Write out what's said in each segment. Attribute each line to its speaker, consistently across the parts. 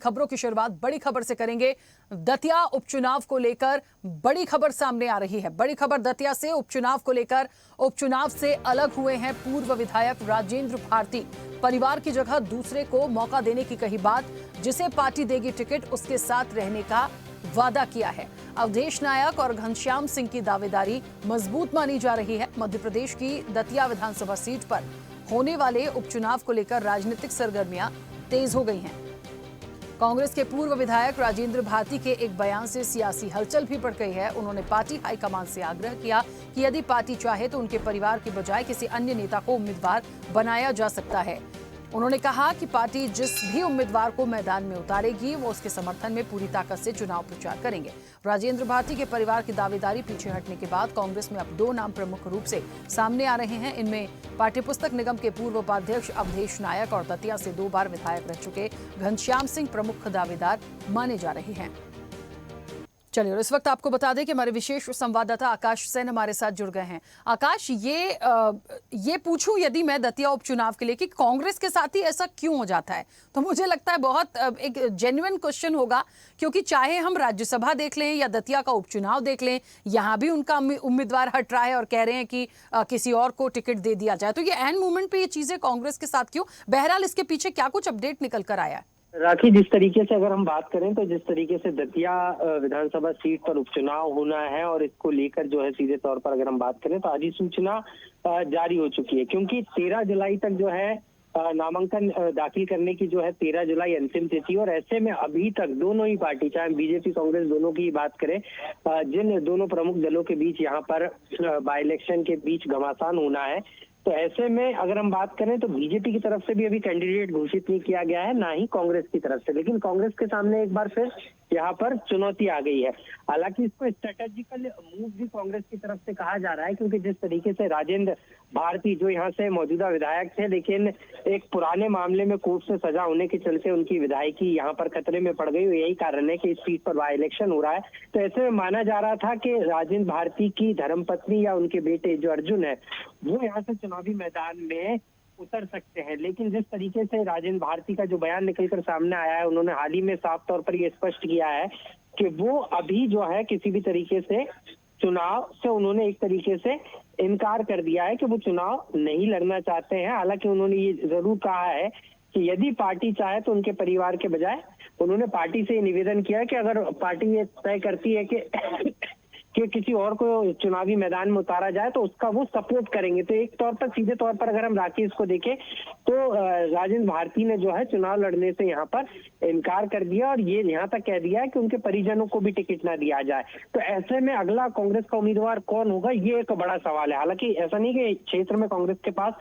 Speaker 1: खबरों की शुरुआत बड़ी खबर से करेंगे। दतिया उपचुनाव को लेकर बड़ी खबर सामने आ रही है। बड़ी खबर दतिया से उपचुनाव को लेकर। उपचुनाव से अलग हुए हैं पूर्व विधायक राजेंद्र भारती। परिवार की जगह दूसरे को मौका देने की कही बात, जिसे पार्टी देगी टिकट उसके साथ रहने का वादा किया है। अवधेश नायक और घनश्याम सिंह की दावेदारी मजबूत मानी जा रही है। मध्य प्रदेश की दतिया विधानसभा सीट पर होने वाले उपचुनाव को लेकर राजनीतिक सरगर्मियां तेज हो गई हैं। कांग्रेस के पूर्व विधायक राजेंद्र भारती के एक बयान से सियासी हलचल भी बढ़ गई है। उन्होंने पार्टी हाईकमान से आग्रह किया कि यदि पार्टी चाहे तो उनके परिवार के बजाय किसी अन्य नेता को उम्मीदवार बनाया जा सकता है। उन्होंने कहा कि पार्टी जिस भी उम्मीदवार को मैदान में उतारेगी वो उसके समर्थन में पूरी ताकत से चुनाव प्रचार करेंगे। राजेंद्र भारती के परिवार की दावेदारी पीछे हटने के बाद कांग्रेस में अब दो नाम प्रमुख रूप से सामने आ रहे हैं। इनमें पाठ्यपुस्तक निगम के पूर्व उपाध्यक्ष अवधेश नायक और दतिया से 2 बार विधायक रह चुके घनश्याम सिंह प्रमुख दावेदार माने जा रहे हैं। चलिए, और इस वक्त आपको बता दें कि हमारे विशेष संवाददाता आकाश सेन हमारे साथ जुड़ गए हैं। आकाश, ये पूछूं यदि मैं दतिया उपचुनाव के लिए कि कांग्रेस के साथ ही ऐसा क्यों हो जाता है, तो मुझे लगता है बहुत एक जेन्युइन क्वेश्चन होगा, क्योंकि चाहे हम राज्यसभा देख लें या दतिया का उपचुनाव देख लें, यहाँ भी उनका उम्मीदवार हट रहा है और कह रहे हैं कि किसी और को टिकट दे दिया जाए। तो ये एन मोमेंट पे ये चीजें कांग्रेस के साथ क्यों? बहरहाल इसके पीछे क्या कुछ अपडेट निकल कर आया है?
Speaker 2: राखी, जिस तरीके से अगर हम बात करें तो जिस तरीके से दतिया विधानसभा सीट पर उपचुनाव होना है और इसको लेकर जो है सीधे तौर पर अगर हम बात करें तो अधिसूचना जारी हो चुकी है, क्योंकि 13 जुलाई तक जो है नामांकन दाखिल करने की जो है 13 जुलाई अंतिम तिथि। और ऐसे में अभी तक दोनों ही पार्टी, चाहे बीजेपी कांग्रेस दोनों की बात करें, जिन दोनों प्रमुख दलों के बीच यहाँ पर बाई इलेक्शन के बीच घमासान होना है, तो ऐसे में अगर हम बात करें तो बीजेपी की तरफ से भी अभी कैंडिडेट घोषित नहीं किया गया है, ना ही कांग्रेस की तरफ से। लेकिन कांग्रेस के सामने एक बार फिर यहाँ पर चुनौती आ गई है। हालांकि इसको स्ट्रेटेजिकल मूव भी कांग्रेस की तरफ से कहा जा रहा है, क्योंकि जिस तरीके से राजेंद्र भारती जो यहाँ से मौजूदा विधायक थे, लेकिन एक पुराने मामले में कोर्ट से सजा होने के चलते उनकी विधायकी यहाँ पर खतरे में पड़ गई। यही कारण है कि इस सीट पर बाई इलेक्शन हो रहा है। तो ऐसे में माना जा रहा था कि राजेंद्र भारती की धर्मपत्नी या उनके बेटे जो अर्जुन है, वो यहाँ से चुनावी मैदान में उतर सकते हैं। लेकिन जिस तरीके से राजेंद्र भारती का जो बयान निकलकर सामने आया है, उन्होंने हाल ही में साफ तौर पर ये स्पष्ट किया है कि वो अभी जो है किसी भी तरीके से चुनाव से उन्होंने एक तरीके से इनकार कर दिया है कि वो चुनाव नहीं लड़ना चाहते हैं। हालांकि उन्होंने ये जरूर कहा है कि यदि पार्टी चाहे तो उनके परिवार के बजाय उन्होंने पार्टी से निवेदन किया है कि अगर पार्टी ये तय करती है कि किसी और को चुनावी मैदान में उतारा जाए तो उसका वो सपोर्ट करेंगे। तो एक तौर पर, सीधे तौर पर अगर हम राकेश को देखें तो राजेंद्र भारती ने जो है चुनाव लड़ने से यहाँ पर इनकार कर दिया और ये यहाँ तक कह दिया है कि उनके परिजनों को भी टिकट ना दिया जाए। तो ऐसे में अगला कांग्रेस का उम्मीदवार कौन होगा, ये एक बड़ा सवाल है। हालांकि ऐसा नहीं कि क्षेत्र में कांग्रेस के पास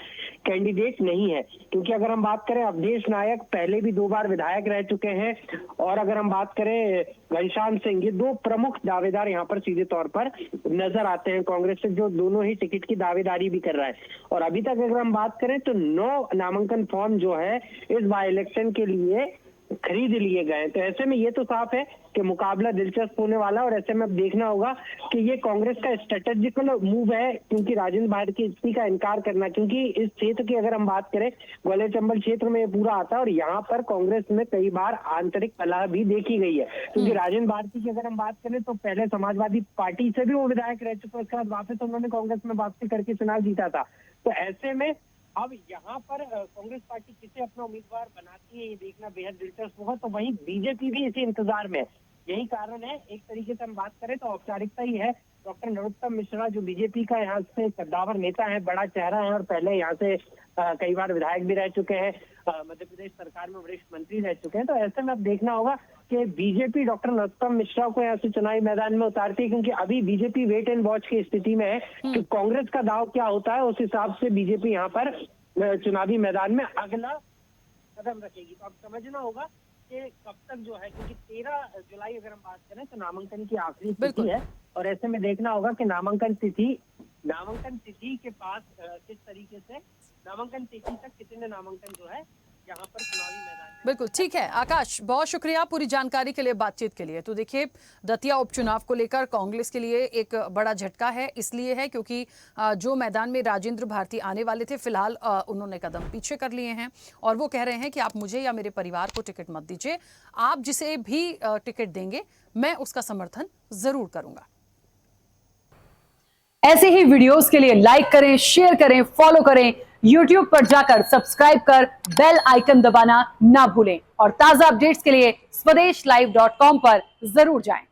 Speaker 2: कैंडिडेट नहीं है, क्योंकि अगर हम बात करें अवधेश नायक पहले भी 2 बार विधायक रह चुके हैं, और अगर हम बात करें घनश्याम सिंह, ये 2 प्रमुख दावेदार यहाँ पर सीधे तौर पर नजर आते हैं कांग्रेस से, जो दोनों ही टिकट की दावेदारी भी कर रहा है। और अभी तक अगर हम बात करें तो 9 नामांकन फॉर्म जो है इस बाई इलेक्शन के लिए खरीद लिए गए। तो ऐसे में ये तो साफ है कि मुकाबला दिलचस्प होने वाला है। और ऐसे में अब देखना होगा कि ये कांग्रेस का स्ट्रेटेजिकल मूव है, क्योंकि राजेंद्र भारती का इनकार करना, क्योंकि इस क्षेत्र की अगर हम बात करें, ग्वालियर चंबल क्षेत्र में ये पूरा आता है और यहाँ पर कांग्रेस में कई बार आंतरिक कलह भी देखी गई है। क्योंकि राजेंद्र भारती की अगर हम बात करें तो पहले समाजवादी पार्टी से भी वो विधायक रह चुके, उसके बाद वापस उन्होंने कांग्रेस में वापसी करके चुनाव जीता था। तो ऐसे में अब यहाँ पर कांग्रेस पार्टी किसे अपना उम्मीदवार बनाती है, ये देखना बेहद दिलचस्प होगा। तो वहीं बीजेपी भी इसी इंतजार में है। यही कारण है, एक तरीके से हम बात करें तो औपचारिकता ही है। डॉक्टर नरोत्तम मिश्रा जो बीजेपी का यहाँ से कद्दावर नेता है, बड़ा चेहरा है और पहले यहाँ से कई बार विधायक भी रह चुके हैं, मध्य प्रदेश सरकार में वरिष्ठ मंत्री रह चुके हैं। तो ऐसे में अब देखना होगा कि बीजेपी डॉक्टर नरोत्तम मिश्रा को यहाँ से चुनावी मैदान में उतारती है, क्योंकि अभी बीजेपी वेट एंड वॉच की स्थिति में है कि कांग्रेस का दाव क्या होता है, उस हिसाब से बीजेपी यहाँ पर चुनावी मैदान में अगला कदम रखेगी। तो अब समझना होगा कि कब तक जो है, क्योंकि 13 जुलाई अगर हम बात करें तो नामांकन की आखिरी तिथि है। और ऐसे में देखना होगा कि नामांकन तिथि के पास किस तरीके से नामांकन तिथि तक कितने नामांकन जो है यहाँ पर चुनावी मैदान में।
Speaker 1: बिल्कुल ठीक है आकाश, बहुत शुक्रिया पूरी जानकारी के लिए, बातचीत के लिए। तो देखिए दतिया उपचुनाव को लेकर कांग्रेस के लिए एक बड़ा झटका है, इसलिए है क्योंकि जो मैदान में राजेंद्र भारती आने वाले थे, फिलहाल उन्होंने कदम पीछे कर लिए हैं और वो कह रहे हैं कि आप मुझे या मेरे परिवार को टिकट मत दीजिए, आप जिसे भी टिकट देंगे मैं उसका समर्थन जरूर करूंगा। ऐसे ही वीडियोस के लिए लाइक करें, शेयर करें, फॉलो करें, YouTube पर जाकर सब्सक्राइब कर बेल आइकन दबाना ना भूलें और ताजा अपडेट्स के लिए स्वदेशलाइव.com पर जरूर जाएं।